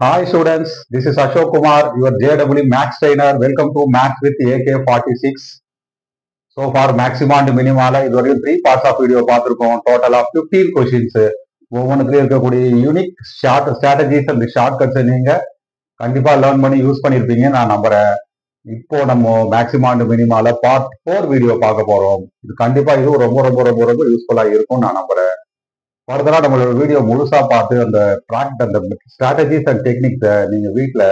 Hi students, this is Ashok Kumar, your JW Maths trainer. Welcome to Maths with AK46. So far, maximum and minimum இதுவரையும் 3 parts of video பார்த்திருக்கோம். Total of 15 questions. ஒவ்வொன்றுத்துலயும் இருக்கக்கூடிய unique strategies and shortcuts நீங்க கண்டிப்பா learn பண்ணி use பண்ணிருப்பீங்க நான் நம்புறேன். இப்போ நம்ம மேக்ஸிமம் அண்ட் மினிமால பார்ட் 4 வீடியோ பார்க்க போறோம். இது கண்டிப்பா இது ரொம்ப ரொம்ப ரொம்ப ரொம்ப யூஸ்ஃபுல்லா இருக்கும் நான் நம்புறேன். ஃபர்தரா நம்மளோட வீடியோ முழுசா பார்த்து அந்த ஸ்ட்ராட்டஜிஸ் அண்ட் டெக்னிக்ஸை நீங்க வீட்டில்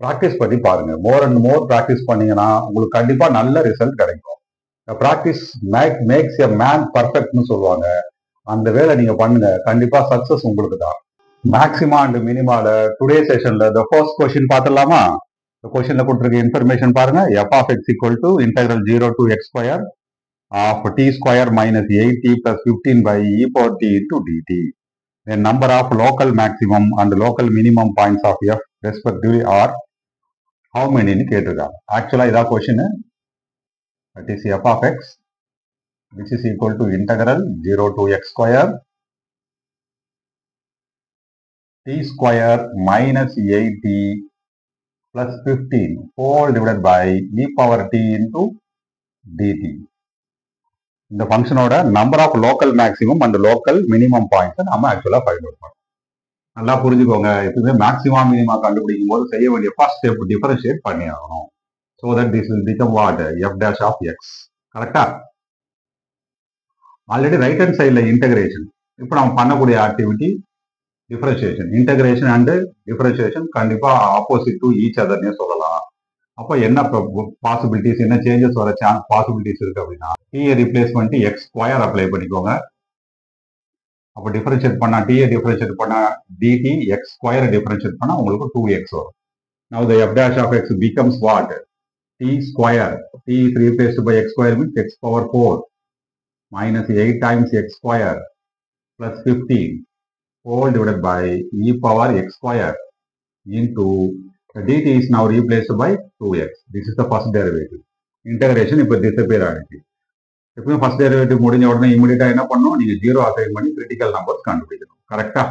ப்ராக்டிஸ் பண்ணி பாருங்க. மோர் அண்ட் மோர் ப்ராக்டிஸ் பண்ணீங்கன்னா உங்களுக்கு கண்டிப்பா நல்ல ரிசல்ட் கிடைக்கும். ப்ராக்டிஸ் மேக்ஸ் எ மேன் பர்ஃபெக்ட்னு சொல்லுவாங்க. அந்த வேலை நீங்க பண்ணுங்க, கண்டிப்பா சக்சஸ் உங்களுக்கு தான். மேக்ஸிமா அண்ட் மினிமால டுடே செஷன்ல த ஃபர்ஸ்ட் கொஸ்டின் பார்த்துடலாமா? இந்த கொஸ்டின்ல கொடுத்துருக்க இன்ஃபர்மேஷன் பாருங்க. F of X equal to integral 0 to x square of t square minus 8t plus 15 by e power t into dt. The number of local maximum and local minimum points of f respectively are how many னு கேட்டிருக்காங்க. ஆக்சுவலா இதான் question. that is f of x which is equal to integral 0 to x square t square minus 8t plus 15 whole divided by e power t into dt. இந்த ஃபங்க்ஷனோட number of local maximum and local minimum points நம்ம ஆக்சுவலா find out பண்ணோம். நல்லா புரிஞ்சுக்கோங்க. எப்பவுமே maximum minimum கண்டுபிடிக்கும் போது செய்ய வேண்டிய ஃபர்ஸ்ட் ஸ்டெப் டிஃபரன்ஷியேட் பண்ணி ஆகணும். So that this will become what f dash of x. கரெக்டா? ஆல்ரெடி ரைட் ஹேண்ட் சைடில் இன்டகிரேஷன். இப்போ நம்ம பண்ணக்கூடிய activity differentiation. Integration and differentiation கண்டிப்பா ஆப்போசிட் டு ஈச் அதர்னே சொல்லலாம். அப்போ என்ன பாசிபிலிட்டிஸ், என்ன சேஞ்சஸ் வர பாசிபிலிட்டிஸ் இருக்கு அப்படின்னா டீயை ரீப்ளேஸ் பண்ணிட்டு எக்ஸ் ஸ்கொயர் அப்ளை பண்ணிக்கோங்க. அப்போ டிஃபரன்ஷியேட் பண்ணா டீயை டிஃபரன்ஷியேட் பண்ணா டிடி எக்ஸ் ஸ்கொயர் டிஃபரன்ஷியேட் பண்ணா உங்களுக்கு 2x வரும். Now the f dash of x becomes what? t square. t is replaced by x square means x power 4 minus 8 times x square plus 15 whole divided by e power x square into dt is now replaced by 2x. This is the first derivative. Integration இப்போ disappear ஆகிடுச்சு. எப்பவுமே first derivative முடிஞ்ச உடனே இமீடியட்டா என்ன பண்ணணும், நீங்க 0 assign பண்ணி கிரிட்டிக்கல் நம்பர்ஸ் கண்டுபிடிக்கணும். கரெக்டா?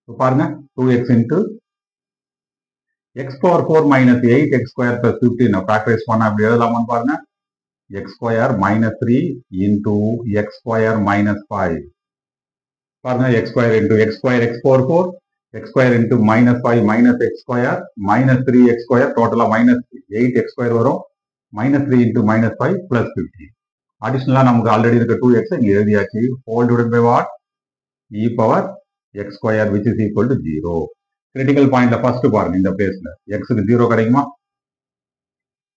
இப்போ பாருங்க 2x into x power 4 minus 8x square plus 15 factorise பண்ணா அப்படி எழுதலாமான்னு பாருங்க. x square minus 3 into x square minus 5. பாருங்க x square into x square x power 4 x square into minus 5 minus x square minus 3x square டோட்டலா minus 8x square வரும். minus 3 into minus 5 plus 15. அடிஷனலா நமக்கு already இருக்க 2x இங்க எழுதியாச்சு. Whole divided by what? e power x square which is equal to 0. Critical பாயிண்ட்ல first பாருங்க. இந்த பிளேஸ்ல x க்கு 0 கிடைக்குமா?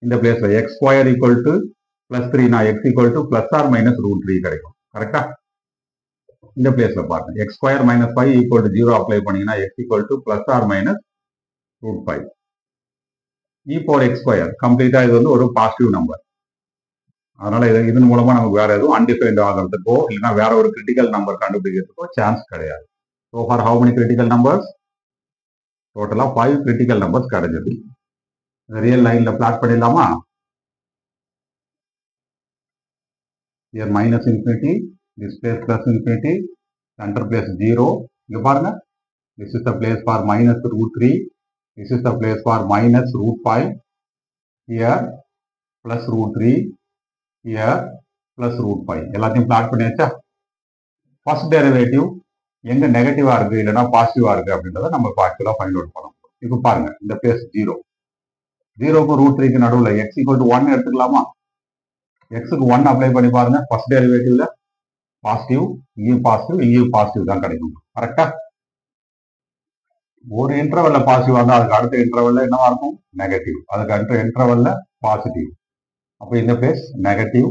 இந்த பிளேஸ்ல x square equal to plus 3 நான் x equal to plus or minus √3 கிடைக்கும். கரெக்டா? இந்த பிளேஸ்ல பாருங்க x square minus 5 equal to 0 apply பண்ணீங்கன்னா x equal to plus or minus √5. e power x square கம்ப்ளீட்டா இது வந்து ஒரு பாசிட்டிவ் நம்பர். அதனால இதன் மூலமா நமக்கு வேற எதுவும் அன்டிஃபைன்ட் ஆகிறதுக்கோ இல்லைன்னா வேற ஒரு கிரிட்டிக்கல் நம்பர் கண்டுபிடிக்கிறதுக்கோ சான்ஸ் கிடையாது. So for how many critical numbers? டோட்டலா 5 கிரிட்டிக்கல் நம்பர்ஸ் கிடைச்சது. ரியல் லைன்ல பிளாட் பண்ணிடலாமா? here minus infinity, this place plus infinity, center place 0. இங்க பாருங்க, this is the place for minus √3, this is the place for minus √5, here plus √3, here plus √5. எல்லாத்தையும் plot பண்ணியாச்சா? First derivative எங்க நெகட்டிவா இருக்கு இல்லைன்னா பாசிட்டிவா இருக்கு அப்படின்றத நம்ம ஆக்சுவலா ஃபைண்ட் அவுட் பண்ணணும். இப்போ பாருங்க இந்த பிளேஸ் 0, 0க்கும் √3க்கு நடுவில் x ஈக்குவல் டு 1 எடுத்துக்கலாமா? எக்ஸுக்கு 1 அப்ளை பண்ணி பாருங்க. ஃபர்ஸ்ட் டெரிவேட்டிவ்ல பாசிட்டிவ், இங்கேயும் பாசிட்டிவ் தான் கிடைக்கும். கரெக்டா? ஒரு இன்டர்வல்ல பாசிட்டிவ் வந்தா அதுக்கு அடுத்த இன்டர்வல்ல என்னவா இருக்கும்? நெகட்டிவ். அதுக்கு அடுத்த இன்டர்வல்ல பாசிட்டிவ். அப்போ இந்த place negative,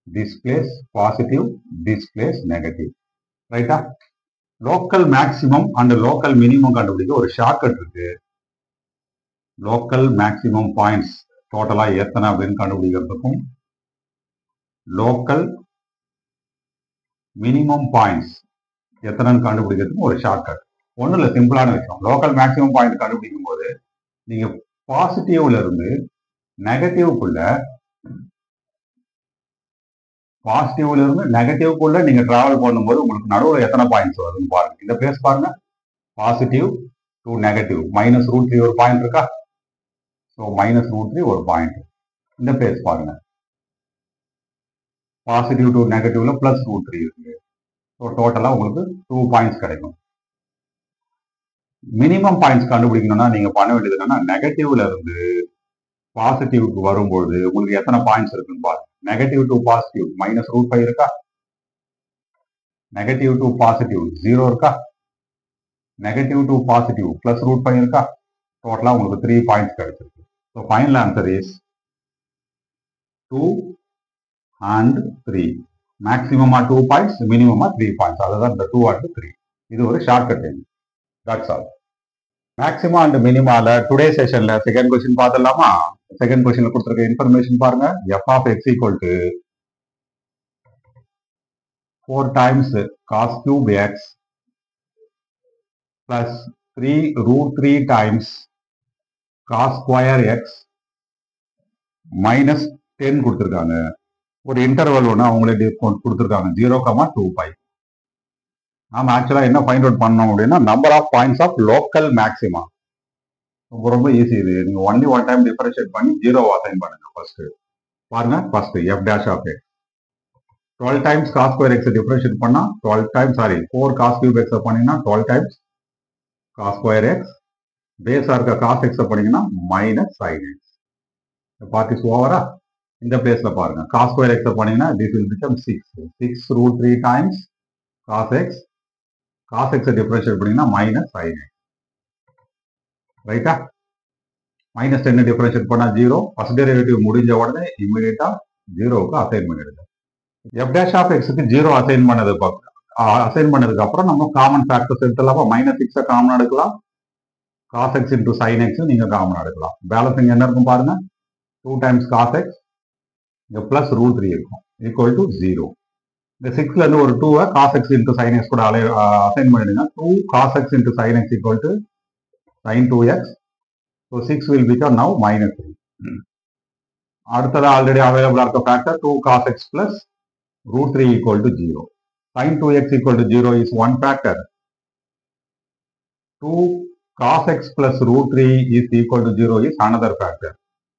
this place positive, this place negative. ரைட்டா? Local maximum and local minimum கண்டுபிடிக்க ஒரு ஷார்ட்கட் இருக்கு. லோக்கல் மேக்சிமம் பாயிண்ட்ஸ் டோட்டலா எத்தனை அப்படின்னு கண்டுபிடிக்கிறதுக்கும் லோக்கல் மினிமம் பாயிண்ட்ஸ் எத்தனைன்னு கண்டுபிடிக்கிறதுக்கும் ஒரு ஷார்ட்கட். ஒன்றும் இல்லை, சிம்பிளான விஷயம். லோக்கல் மேக்சிமம் பாயிண்ட் கண்டுபிடிக்கும் போது நீங்க பாசிட்டிவ்ல இருந்து நெகட்டிவ்க்குள்ள நீங்க டிராவல் பண்ணும்போது உங்களுக்கு நடுவில் எத்தனை பாயிண்ட்ஸ் வருதுன்னு பாருங்க. இந்த பிளேஸ் பாருங்க positive, to negative minus root 3 ஒரு பாயிண்ட் இருக்கா? ஸோ minus root 3 ஒரு பாயிண்ட். இந்த பிளேஸ் பாருங்க, பாசிட்டிவ் டு நெகட்டிவ்ல பிளஸ் ரூட் 3 இருக்கு. ஸோ டோட்டலாக உங்களுக்கு 2 பாயிண்ட்ஸ் கிடைக்கும். மினிமம் பாயிண்ட்ஸ் கண்டுபிடிக்கணும்னா நீங்க பண்ண வேண்டியது என்னன்னா, நெகட்டிவ்ல இருந்து பாசிட்டிவ்க்கு வரும்போது உங்களுக்கு எத்தனை பாயிண்ட்ஸ் இருக்குன்னு பாருங்க. Negative to positive minus root 5 இருக்கா? நெகட்டிவ் டு பாசிட்டிவ் 0 இருக்கா? Negative to positive plus root 5 இருக்கா? டோட்டலாக உங்களுக்கு 3 பாயிண்ட்ஸ் கிடைச்சிருக்கு. So final answer is 2 and 3. மேக்ஸிமமா 2 பாயிண்ட்ஸ், மினிமமா 3 பாயிண்ட்ஸ். அதுதான் இந்த 2 and 3. இது ஒரு shortcut. That's all. Maxima and மினிமால டுடே செஷன்ல செகண்ட் கொஸ்டின் பார்த்துடலாமா? செகண்ட் கொஸ்டின்ல கொடுத்துருக்க இன்ஃபர்மேஷன் பாருங்க. f of x equal to 4 times cos cube x plus 3 root 3 times cos square x minus 10 கொடுத்துருக்காங்க. ஒரு இன்டர்வல் ஒன்று அவங்களே கொடுத்துருக்காங்க 0, 2π. நாம ஆக்சுவலா என்ன ஃபைண்ட் அவுட் பண்ணோம் அப்படின்னா, number of points of local maxima. ரொம்ப ஈஸி இது. நீங்க ஒன்லி ஒன் டைம் டிஃபரன்ஷியேட் பண்ணி 0 அசைன் பண்ணுங்க. ஃபர்ஸ்ட் பாருங்க, first f dash of x 12 times cos square x differentiate பண்ணா 12 டைம்ஸ் 4 cos cube x பண்ணீங்கன்னா 12 டைம்ஸ் cos square x, பேஸா இருக்க cos x பண்ணீங்கன்னா minus sin x. Part is ஓவரா? இந்த பிளேஸ்ல பாருங்க, cos square x பண்ணீங்கன்னா this will become 6 root 3 times cos x, cos x differentiate பண்ணீங்கன்னா மைனஸ் sin x. ரைட்டா? மைனஸ் 10 டிஃபரன்ஷியேட் பண்ணா 0. ஃபர்ஸ்ட் டெரிவேட்டிவ் முடிஞ்ச உடனே இமிடியேட்டா 0க்கு அசைன் பண்ணிடுங்க. f dash of x க்கு 0 அசைன் பண்ணதுக்கு அப்புறம் நம்ம காமன் ஃபேக்டர்ஸ் எடுத்துலாமா? மைனஸ் 6 காமன் எடுக்கலாம், cos x into sin x நீங்க காமன் எடுக்கலாம். பேலன்ஸ் இங்க என்ன இருக்கும் பாருங்க, 2 times cos x இங்க பிளஸ் ரூட் 3 இருக்கும், ஈக்குவல் டு 0. இந்த 6ல இருந்து ஒரு 2 cos x into sin x கூட அசைன் பண்ணிடுங்க. 2 cos x into sin x equal to sin 2x. So 6 will become now minus 3. அடுத்தது ஆல்ரெடி அவைலபிளா இருக்க factor 2 cos x plus root 3 equal to 0. Sin 2x equal to 0 is one factor. 2 cos x plus root 3 is equal to 0 is another factor.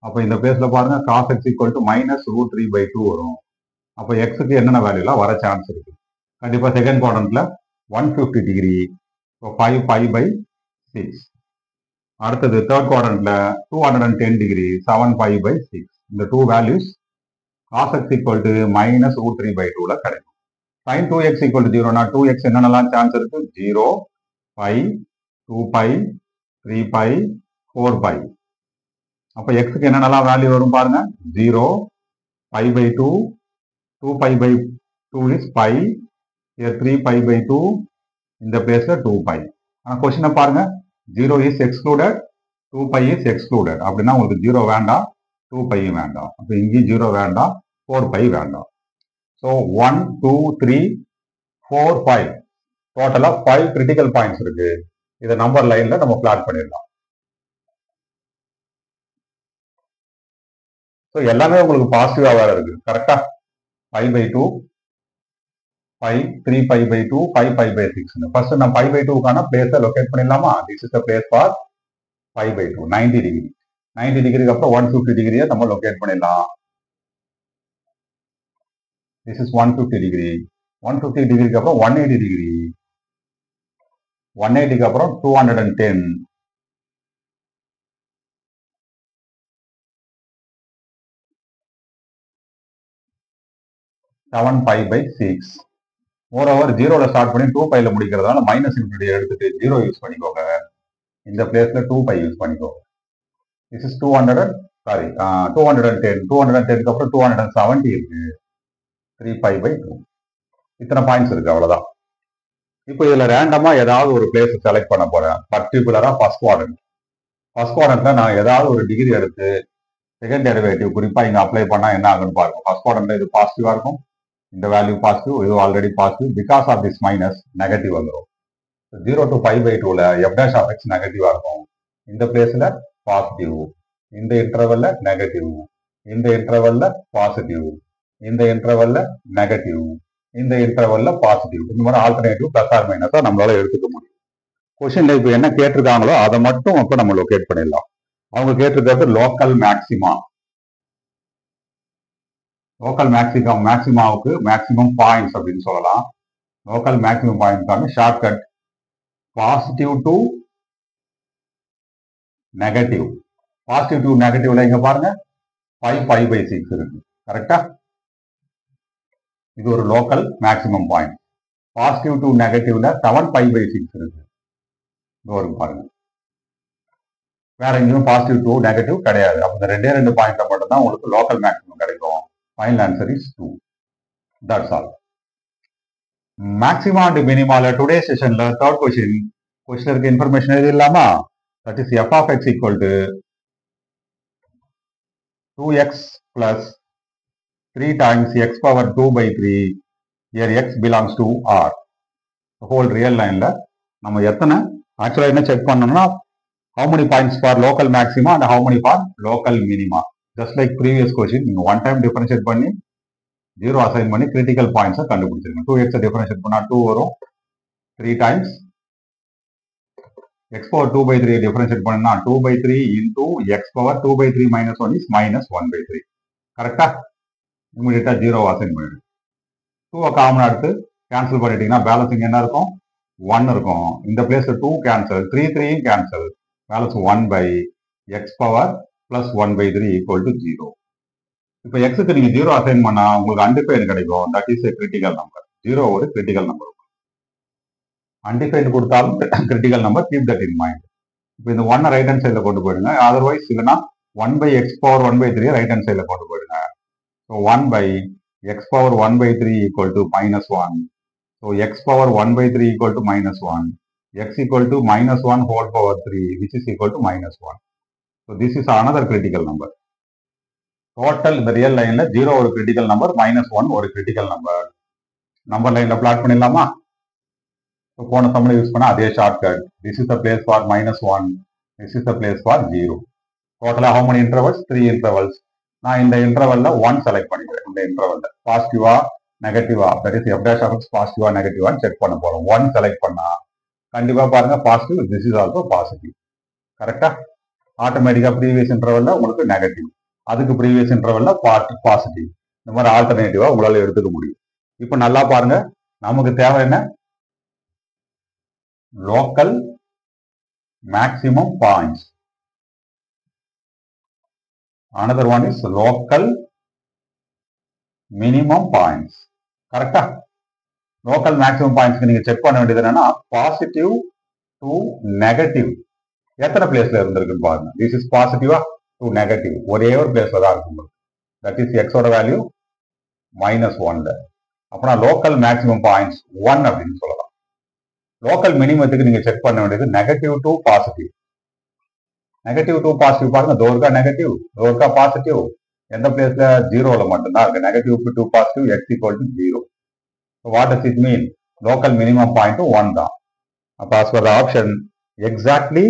அப்ப இந்த பிளேஸ்ல பாருங்க, cos x equal to minus root 3 by 2 வரும். அப்ப x க்கு என்னென்ன வேல்யூலாம் வர chance இருக்கு? கண்டிப்பா செகண்ட் குவாட்ரண்ட்ல 150 டிகிரி, 5 pi by 6. அடுத்தது தேர்ட் குவாட்ரண்ட்ல 210 டிகிரி, 7 pi by 6. இந்த 2 values cos x equal to minus root 3 by 2ல கிடைக்கும். sin 2x equal to 0 னா 2x என்னென்னலாம் சான்ஸ் இருக்கு? 0, pi, 2pi, 3pi, 4pi. அப்ப x க்கு என்னென்னலாம் வேல்யூ வரும் பாருங்க, 0, pi by 2, 2pi by 2 is pi, here 3pi by 2, இந்த பிளேஸ்ல 2pi. ஆனா கொஸ்டினை பாருங்க, 0 is excluded, 2pi is excluded. அப்படின்னா உங்களுக்கு 0 வேண்டாம், 2pi வேண்டாம். அப்ப இங்கேயும் 0 வேண்டாம், 4pi வேண்டாம். ஸோ 1, 2, 3, 4, 5 டோட்டலா 5 கிரிட்டிக்கல் பாயிண்ட்ஸ் இருக்கு. இதை நம்பர் லைன்ல நம்ம பிளாட் பண்ணிடலாம். ஸோ எல்லாமே உங்களுக்கு பாசிட்டிவா வேற இருக்கு. கரெக்டா? 5 by 2, 5, 3pi by 2, 5pi by 6. First நம்ம 5 by 2க்கான பிளேஸை லொகேட் பண்ணிடலாமா? This is the place for 5 by 2, 90 degree. 90 டிகிரிக்கு அப்புறம் 150 டிகிரியை நம்ம லொகேட் பண்ணிடலாம். This is 150 degree. 150 டிகிரிக்கு அப்புறம் 180 டிகிரி. 180க்கு அப்புறம் 210. 7pi by 6. மோரோவர் 0ல ஸ்டார்ட் பண்ணி 2piல முடிக்கிறதால மைனஸ் இன்ஃபினிட்டி எடுத்துட்டு 0 யூஸ் பண்ணிக்கோங்க. இந்த பிளேஸ்ல 2pi யூஸ் பண்ணிக்கோங்க. This is 210. 210க்கு அப்புறம் 270 இருக்கு. 3pi by 2. இத்தனை பாயிண்ட்ஸ் இருக்கு, அவ்வளவுதான். இப்போ இதுல ரேண்டமா ஏதாவது ஒரு பிளேஸ் செலக்ட் பண்ண போறேன். பர்டிகுலரா ஃபர்ஸ்ட் குவாட்ரண்ட். ஃபர்ஸ்ட் குவாட்ரண்ட்ல நான் ஏதாவது ஒரு டிகிரி எடுத்து செகண்ட் டெரிவேட்டிவ் குறிப்பா இங்க அப்ளை பண்ணா என்ன ஆகுன்னு பாருங்க. ஃபர்ஸ்ட் குவாட்ரண்ட்ல இது பாசிட்டிவா இருக்கும், இந்த வேல்யூ பாசிட்டிவ், இது already positive. Because of this minus negative வந்துடும். 0 to 5 by 2ல f dash of x நெகட்டிவா இருக்கும். இந்த பிளேஸ்ல பாசிட்டிவ், இந்த இன்டர்வல்ல நெகட்டிவ், இந்த இன்டர்வல்ல பாசிட்டிவ், இந்த இன்டர்வல்ல நெகட்டிவ், இந்த இன்டர்வல்ல பாசிட்டிவ். இந்த மாதிரி ஆல்டர்னேட்டிவ் பிளஸ் ஆர் மைனஸா நம்மளால எடுத்துக்க முடியும். கொஸ்டின்ல இப்ப என்ன கேட்டிருக்காங்களோ அதை மட்டும் அப்ப நம்ம லொகேட் பண்ணிடலாம். அவங்க கேட்டிருக்கிறது லோக்கல் மேக்சிமா. லோக்கல் மேக்சிமாவுக்கு மேக்சிமம் பாயிண்ட்ஸ் அப்படின்னு சொல்லலாம். லோக்கல் மேக்சிமம் பாயிண்ட்கான shortcut positive to negative. Positive to நெகட்டிவ்ல இங்க பாருங்க 5 π/6 இருக்கு. கரெக்டா? இது ஒரு local maximum point. Positive to நெகட்டிவ்ல 7 π/6 இருக்கு. இது பாருங்க. வேற எங்கேயும் பாசிட்டிவ் டு நெகட்டிவ் கிடையாது. அப்ப இந்த ரெண்டு பாயிண்ட்ல மட்டும் தான் உங்களுக்கு லோக்கல் மேக்சிமம் கிடைக்கும். Final answer is 2. That's all. Maxima and மினிமால டுடே செஷன்ல தேர்ட் கொஸ்டின் இருக்க இன்ஃபர்மேஷன் எது இல்லாமா? That is f of x equal to 2x plus 3 times x power 2/3 here x belongs to R. Whole real லைன்ல நம்ம எத்தனை ஆக்சுவலா என்ன செக் பண்ணணும்னா how many points for local maxima and how many for local minima. Just like previous question, நீங்க one time differentiate பண்ணி 0 assign பண்ணி critical points கண்டுபிடிச்சிருங்க. 2x differentiate பண்ணா 2 வரும். 3 times x power 2/3 differentiate பண்ணா 2/3 into x power 2/3 minus 1 is minus 1/3. கரெக்டா? இமிடியேட்டா 0 assign பண்ணிடுங்க. 2 common எடுத்து cancel பண்ணிட்டீங்கன்னா பேலன்சிங் என்ன இருக்கும்? 1 இருக்கும். இந்த பிளேஸ்ல 2 cancel, 3 cancel. Balance 1/x power plus 1/3 equal to 0. இப்போ எக்ஸுக்கு நீங்க 0 அசைன் பண்ணா உங்களுக்கு அன்டிஃபைன் கிடைக்கும். That is a critical number. 0 ஒரு கிரிட்டிக்கல் நம்பர். அன்டிஃபைன் கொடுத்தாலும் critical number, keep that in mind. இப்போ இந்த 1 ரைட் ஹேண்ட் சைடில் கொண்டு போயிடுங்க. அதர்வைஸ் இல்லைன்னா 1/x power 1/3 ரைட் ஹேண்ட் சைடில் கொண்டு போயிடுங்க. So 1/x power 1/3 equal to minus 1. So x power 1/3 equal to minus 1. X equal to minus 1 whole power 3, which is equal to minus 1. So this is another critical number. Total இந்த real லைன்ல 0 ஒரு critical number, minus 1 ஒரு critical number. Number லைன்ல plot பண்ணிடலாமா? போன சம்மளை use பண்ணா அதே shortcut. This is the place for minus 1. This is the place for 0. Total how many intervals? 3 intervals. நான் இந்த இன்டர்வல்ல 1 செலக்ட் பண்ணிக்கிறேன். இந்த இன்டர்வல்ல பாசிட்டிவா நெகட்டிவா, that is f dash of x பாசிட்டிவா நெகட்டிவான்னு செக் பண்ண போறோம். 1 செலக்ட் பண்ணா கண்டிப்பா பாருங்க positive, this is also positive. கரெக்டா? ஆட்டோமேட்டிக்கா ப்ரீவியஸ் இன்டர்வல்ல உங்களுக்கு நெகட்டிவ், அதுக்கு ப்ரீவியஸ் இன்டர்வல்ல பாசிட்டிவ். இந்த மாதிரி ஆல்டர்னேட்டிவா உங்களால எடுத்துக்க முடியும். இப்போ நல்லா பாருங்க, நமக்கு தேவை என்ன? Local maximum points. another one is local minimum points. கரெக்டா? லோக்கல் மேக்ஸிமம் பாயிண்ட்ஸ்க்கு நீங்க செக் பண்ண வேண்டியது என்னன்னா பாசிட்டிவ் டு நெகட்டிவ் எத்தனை பிளேஸ்ல இருந்திருக்குன்னு பாருங்க. திஸ் இஸ் பாசிட்டிவா டு நெகட்டிவ் ஒரே ஒரு பிளேஸ்ல தான் இருக்கும். தட் இஸ் எக்ஸோட வேல்யூ -1ல. அப்படின்னா லோக்கல் மேக்ஸிமம் பாயிண்ட்ஸ் 1 அப்படின்னு சொல்லலாம். லோக்கல் மினிமத்துக்கு நீங்க செக் பண்ண வேண்டியது negative to positive. Negative to positive பாருங்க, தோர்கா நெகட்டிவ், தோர்கா பாசிட்டிவ். எந்த பிளேஸ்ல 0ல மட்டும்தான் இருக்கு. Negative to positive x equal to 0. So what does it mean? Local minimum point 1 தான். அப்ப as per the option, exactly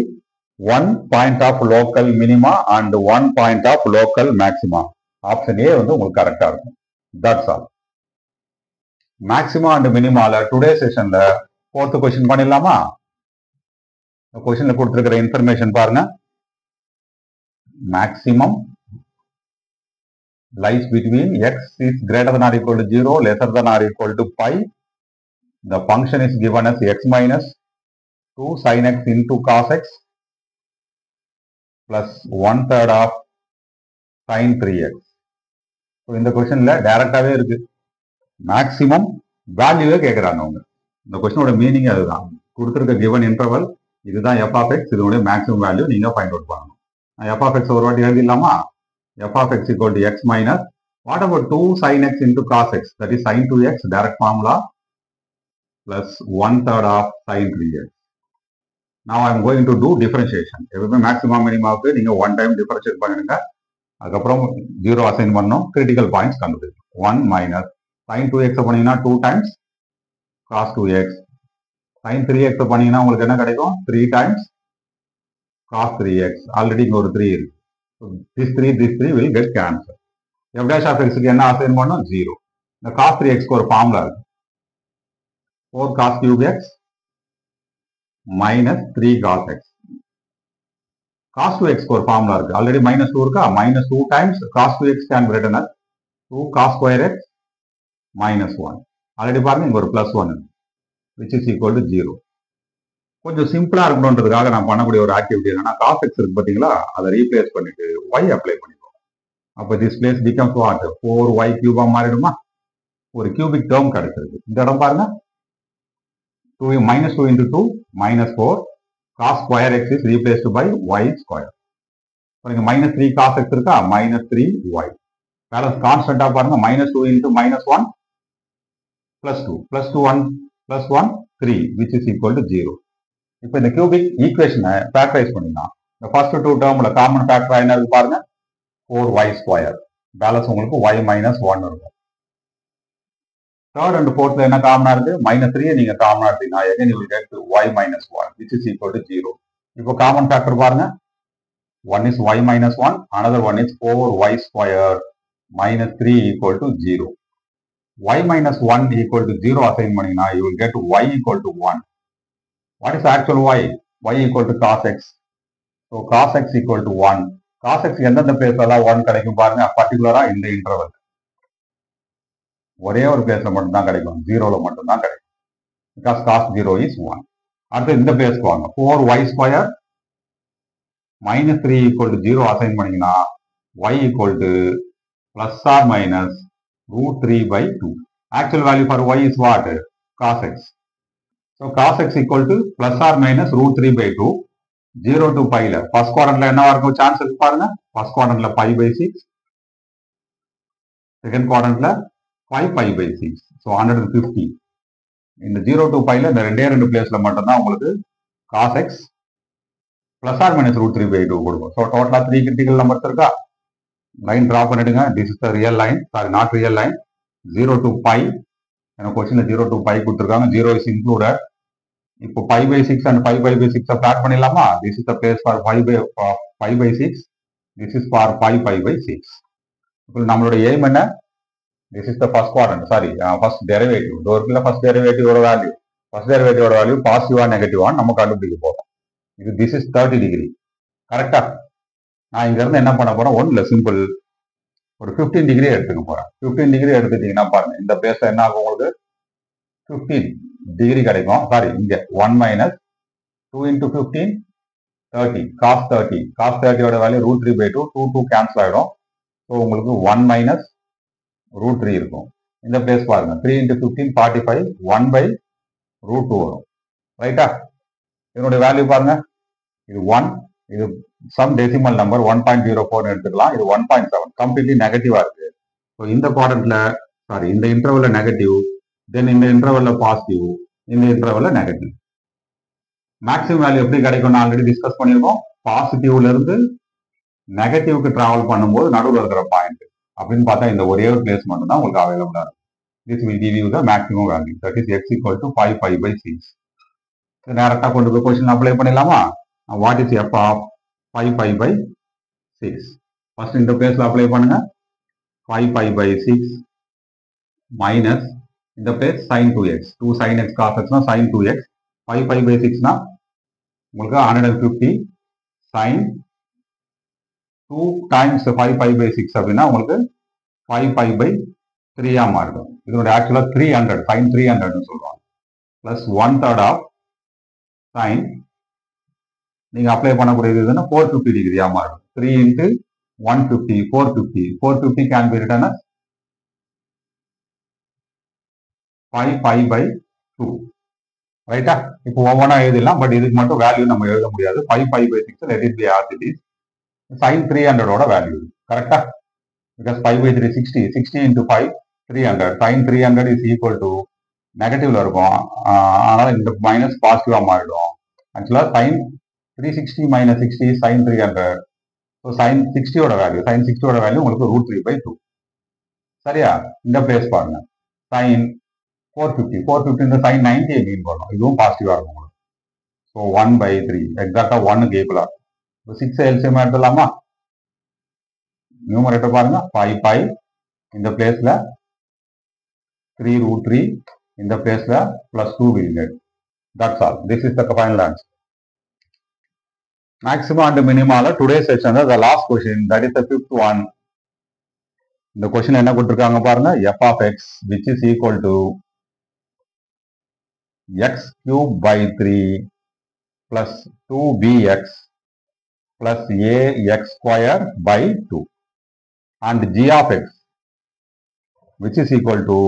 1 point of local minima and 1 point of local maxima. Option A வந்து உங்களுக்கு கரெக்டா இருக்கும். That's all. Maxima and minima today செஷன்ல 4th question பண்ணிடலாமா? கொஸ்டின்ல கொடுத்திருக்கிற இன்ஃபர்மேஷன் பாருங்க. Maximum lies between x is greater than or equal to 0, lesser than or equal to pi. The function is given as x minus 2 sin x into cos x plus 1/3 of sin 3x. So இந்த கொஸ்டின்ல டைரக்டாவே இருக்கு. Maximum வேல்யூவே கேட்கறாங்க அவங்க. இந்த கொஸ்டினோட meaning அதுதான். கொடுத்திருக்க given interval இதுதான் f of x, இதனுடைய மேக்ஸிமம் வேல்யூ நீங்க ஃபைண்ட் அவுட் பண்ணணும். f of x ஒரு வாட்டி எழுதிடலாமா? f of x equal to x minus what about 2 sin x into cos x, that is sin 2x direct formula plus 1/3 of sin 3x. Now I am going to do differentiation. எப்பவுமே maximum மினிமாவுக்கு நீங்க 1 time differentiate பண்ணிடுங்க. அதுக்கப்புறம் 0 assign பண்ணணும். Critical points கண்டுபிடிக்கும். 1 minus sin 2x பண்ணீங்கன்னா 2 times cos 2x. sin 3x பண்ணீங்கன்னா உங்களுக்கு என்ன கிடைக்கும்? 3 times cos 3x. ஆல்ரெடி இங்க ஒரு 3 இருக்கு. This 3 will get cancelled. f dash of x க்கு என்ன அசைன் பண்ணோம்? 0. இந்த cos 3x க்கு ஒரு ஃபார்முலா இருக்கு. 4 cos cube x minus 3 cos x. Cos 2x ஒரு ஃபார்முலா இருக்கு. ஆல்ரெடி minus 2 இருக்கா? minus 2 times cos 2x can be written as 2 cos square x minus 1. Already பாருங்க இங்க ஒரு plus 1 which is equal to 0. கொஞ்சம் சிம்பிளா இருக்கணும்ன்றதுக்காக நான் பண்ணக்கூடிய ஒரு ஆக்டிவிட்டி என்னன்னா cos x இருக்கு பாத்தீங்களா, அதை ரீப்ளேஸ் பண்ணிட்டு y அப்ளை பண்ணிக்கோங்க. அப்ப this place becomes what? 4y cube மாறிடுமா? ஒரு கியூபிக் டேர்ம் கிடைச்சிருக்கு. இந்த இடம் பாருங்க 2 minus 2 into 2 minus 4 cos square x is replaced by y square. பாருங்க minus 3 cos x இருக்கா, minus 3y. பேலன்ஸ் கான்ஸ்டன்டா பாருங்க minus 2 into minus 1 plus 2 plus 2 1 plus 1 3 which is equal to 0. இப்போ இந்த கியூபிக் ஈக்குவேஷனை ஃபேக்டரைஸ் பண்ணிடலாம். இந்த ஃபர்ஸ்ட் டூ டேர்ம்ல காமன் ஃபேக்டர் என்ன இருக்கு பாருங்க 4y ஸ்கொயர். பேலன்ஸ் உங்களுக்கு y minus 1 இருக்கும். தேர்ட் அண்ட் ஃபோர்த்ல என்ன காமனா இருக்கு? minus 3 நீங்க காமனா எடுத்தீங்கன்னா again you will get y minus 1 which is equal to 0. இப்போ காமன் ஃபேக்டர் பாருங்க, one is y minus 1, another one is 4y square minus 3 equal to 0. y minus 1 equal to 0 assign பண்ணீங்கன்னா you will get y equal to 1. What is actual y? y equal to cos x. So cos x equal to 1. cos x எந்தெந்த பிளேஸ்ல எல்லாம் 1 கிடைக்கும் பாருங்க, பர்டிகுலரா இந்த interval ஒரே ஒரு பிளேஸ்ல மட்டும் தான் கிடைக்கும், 0ல மட்டும் தான் கிடைக்கும். because cos 0 is 1. அடுத்து இந்த பிளேஸ்க்கு வாங்க, 4y square minus 3 equal to 0 assign பண்ணீங்கன்னா y equal to plus or minus root 3 by 2. Actual value for y is what? Cos x. So cos x equal to plus or minus root 3 by 2. 0 to pi ல first குவாட்ரண்ட்ல என்னவா இருக்கும் chance இருக்கு பாருங்க. First குவாட்ரண்ட்ல pi by 6, second குவாட்ரண்ட்ல 5 pi by 6. So 150. இந்த 0 to pi ல இந்த ரெண்டு பிளேஸ்ல மட்டும் தான் உங்களுக்கு cos x plus or minus root 3 by 2 கொடுக்கும். So டோட்டலா 3 கிரிட்டிக்கல் நம்பர்ஸ் இருக்கா? லைன் டிரா பண்ணிடுங்க. This is the real line, sorry not real line. 0 to pi, எனக்கு கொஸ்டின்ல 0 to pi கொடுத்துருக்காங்க, 0 is included. இப்போ 5 by 6 and 5 by 6 பிளாட் பண்ணிடலாமா? This is the place for 5 by 6. This is for 5 by 6. இப்போ நம்மளோட aim என்ன? This is the first quadrant, sorry, first derivative. டோர்க்குள்ள first derivative ஓட value, first derivative ஓட value பாசிட்டிவா நெகட்டிவா நம்ம கண்டுபிடிக்க போறோம். இது this is 30 டிகிரி. கரெக்டா? நான் இங்க இருந்து என்ன பண்ண போறேன்? ஒன்ல சிம்பிள் ஒரு 15 டிகிரி எடுத்துக்க போறேன். 15 டிகிரி எடுத்துட்டீங்கன்னா பாருங்க இந்த பிளேஸ்ல என்ன ஆகும் உங்களுக்கு 15 டிகிரி கிடைக்கும். சாரி, இங்க 1 minus 2 into 15 30 cos 30. cos 30 ஓட வேல்யூ root 3 by 2, 2 கேன்சல் ஆயிடும். ஸோ உங்களுக்கு 1 minus root 3 இருக்கும். இந்த பிளேஸ் பாருங்க 3 into 15 45, 1 by root 2 வரும். ரைட்டா? இதனுடைய வேல்யூ பாருங்க, இது 1, இது சம் டெசிமல் நம்பர் 1.04 எடுத்துக்கலாம். இது 1.7 கம்ப்ளீட்லி நெகட்டிவா இருக்கு. ஸோ இந்த குவாட்ரண்ட்ல சாரி இந்த இன்டர்வல்ல நெகட்டிவ், தென் இந்த இன்டர்வல்ல பாசிட்டிவ், இந்த இன்டர்வல்ல நெகட்டிவ். மேக்ஸிமம் வேல்யூ எப்படி கிடைக்கும்னு ஆல்ரெடி டிஸ்கஸ் பண்ணியிருக்கோம். பாசிட்டிவ்ல இருந்து நெகட்டிவ்க்கு டிராவல் பண்ணும்போது நடுவில் இருக்கிற பாயிண்ட் அப்படின்னு பார்த்தா இந்த ஒரே ஒரு பிளேஸ் மட்டும் தான் உங்களுக்கு அவைலபிளா இருக்கும். This will give you the maximum value, that is x equal to 5 pi by 6. டைரக்டா கொண்டு போய் கொஸ்டின் அப்ளை பண்ணிடலாமா? What is f of 5 pi by 6? First இந்த பிளேஸ்ல அப்ளை பண்ணுங்க. 5 pi by 6 மைனஸ் இந்த place sin 2x, 2 sin x cos x னா sin 2x, 5 pi by 6 னா உங்களுக்கு 150 sin 2 times 5 pi by 6 அப்படின்னா உங்களுக்கு 5 pi by 3 ஆ மாறும். இதோட ஆக்சுவலா 300 sin 300 சொல்லுவாங்க. பிளஸ் 1/3 ஆஃப் sin நீங்க அப்ளை பண்ணக்கூடியது இதுன்னா 450 டிகிரியா மாறும். 3 into 150 450. 450 can be written as 5 pi by 2. ரைட்டா? இப்போ ஒவ்வொன்றா எழுதிடலாம், பட் இதுக்கு மட்டும் வேல்யூ நம்ம எழுத முடியாது. 5 pi by 6 let it be as it is. sin 300 ஓட வேல்யூ கரெக்டா? because 5 by 3 60, 60 into 5 300. sin 300 is equal to நெகட்டிவ்ல இருக்கும், அதனால இந்த மைனஸ் பாசிட்டிவா மாறிடும். ஆக்சுவலா sin 360 minus 60 sin 300. So sin 60 ஓட வேல்யூ, sin 60 ஓட வேல்யூ உங்களுக்கு root 3 by 2. சரியா? இந்த பிளேஸ் பாருங்க sin 450, 450 இந்த sin 90 மீன் பண்ணணும், இதுவும் பாசிட்டிவா இருக்கும் உங்களுக்கு. ஸோ 1 by 3 எக்ஸாக்டா 1 கேபிளா. 6 எல்சிஎம் எடுத்துலாமா? நியூமரேட்டர் பாருங்க 5 pi, இந்த பிளேஸ்ல 3 root 3, இந்த பிளேஸ்ல plus 2 will get. That's all. This is the final answer. Maximum and minimum today's section the last question, that is the fifth one. The question என்ன கொடுத்திருக்காங்க பாருங்க, f of x which is equal to x cube by 3 plus 2bx plus ax square by 2 and g of x which is equal to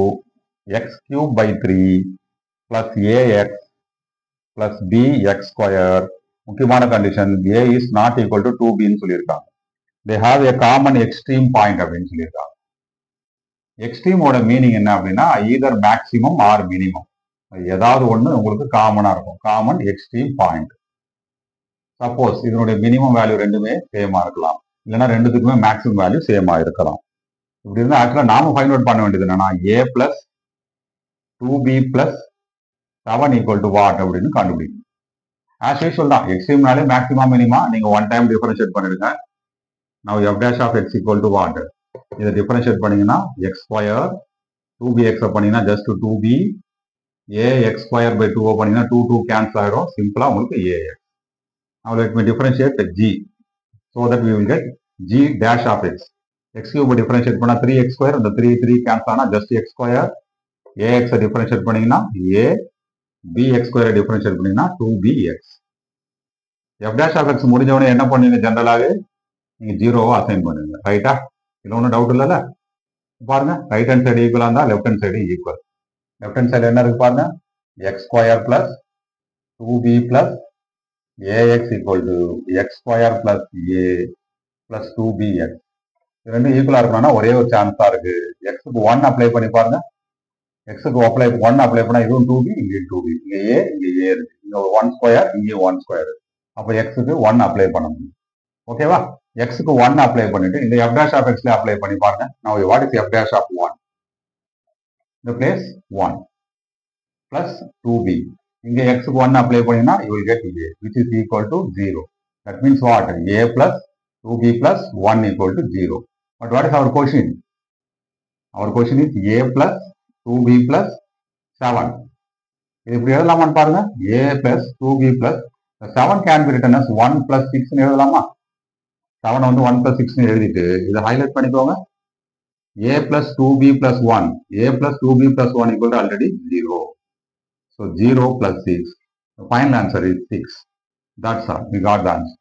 x cube by 3 plus ax plus bx square. முக்கியமான condition a is not equal to 2b ன்னு சொல்லியிருக்காங்க. They have a common extreme point அப்படின்னு சொல்லியிருக்காங்க. எக்ஸ்ட்ரீமோட meaning என்ன அப்படின்னா either maximum R minimum, ஏதாவது ஒன்று உங்களுக்கு காமனா இருக்கும். Common extreme point. சப்போஸ் இதனுடைய மினிமம் வேல்யூ ரெண்டுமே சேமா இருக்கலாம், இல்லைன்னா ரெண்டுத்துக்குமே மேக்ஸிமம் வேல்யூ சேமா இருக்கலாம். இப்படி இருந்தால் ஆக்சுவலாக நாம ஃபைண்ட் அவுட் பண்ண வேண்டியது என்னன்னா a plus 2b plus 7 equal to what அப்படின்னு கண்டுபிடிக்கணும். ஆஸ் யூஸ்வல் தான், எக்ஸ்ட்ரீம்னாலே மேக்ஸிமம் மினிமா நீங்க ஒன் டைம் டிஃபரன்ஷியேட் பண்ணிடுங்க. now f dash of x equal to what, இதை டிஃபரன்ஷியேட் பண்ணீங்கன்னா எக்ஸ் ஸ்கொயர் 2bx பண்ணீங்கன்னா just 2b, ax square by 2 பண்ணீங்கன்னா 2 2 cancel ஆயிடும். சிம்பிளா உங்களுக்கு ax. now let me differentiate g so that we will get g dash of x. x cube differentiate பண்ணா 3x square, இந்த 3 3 cancel ஆனா just x square. ax differentiate பண்ணீங்கன்னா a, bx square differentiate பண்ணீங்கன்னா 2bx. f dash of x முடிஞ்சவனே என்ன பண்ணுவீங்க, ஜெனரலாவே நீங்க ஜீரோவை assign பண்ணுவீங்க. ரைட்டா? இதுல ஒன்றும் டவுட் இல்லைல்ல? பாருங்க, ரைட் ஹேண்ட் சைடு ஈக்குவலா இருந்தா left hand side equal. Left hand side என்ன இருக்கு பாருங்க, X square plus 2b plus ax equal to X square plus a plus 2bx. இது ரெண்டும் ஈக்குவலா இருக்கணும்னா ஒரே ஒரு சான்ஸ் தான் இருக்கு. எக்ஸுக்கு 1 அப்ளை பண்ணி பாருங்க. எக்ஸுக்கு 1 அப்ளை பண்ணா இதுவும் 2b, இங்கே 2b, இங்கே a, இங்கே a இருக்கு. இங்க 1 ஸ்கொயர், இங்கே 1 ஸ்கொயர். அப்ப எக்ஸுக்கு 1 அப்ளை பண்ண முடியும். ஓகேவா? எக்ஸுக்கு 1 அப்ளை பண்ணிட்டு இந்த f dash of x apply பண்ணி பாருங்க. now what is f dash of 1? the place 1 plus 2b. இங்க xக்கு 1 அப்ளை பண்ணினா you will get a which is equal to 0. that means what, a plus 2b plus 1 equal to 0. but what is our question? our question is a plus 2b plus 7. இது இப்படி எழுதலாமான்னு பாருங்க. a plus 2b plus 7 can be written as 1 plus 6 ன்னு எழுதலாமா? 7 வந்து 1 plus 6 ன்னு எழுதிட்டு இதை highlight பண்ணிக்கோங்க. a plus 2b plus 1, a plus 2b plus 1 equal to already 0. so 0 plus 6. the final answer is 6. that's all. we got the answer.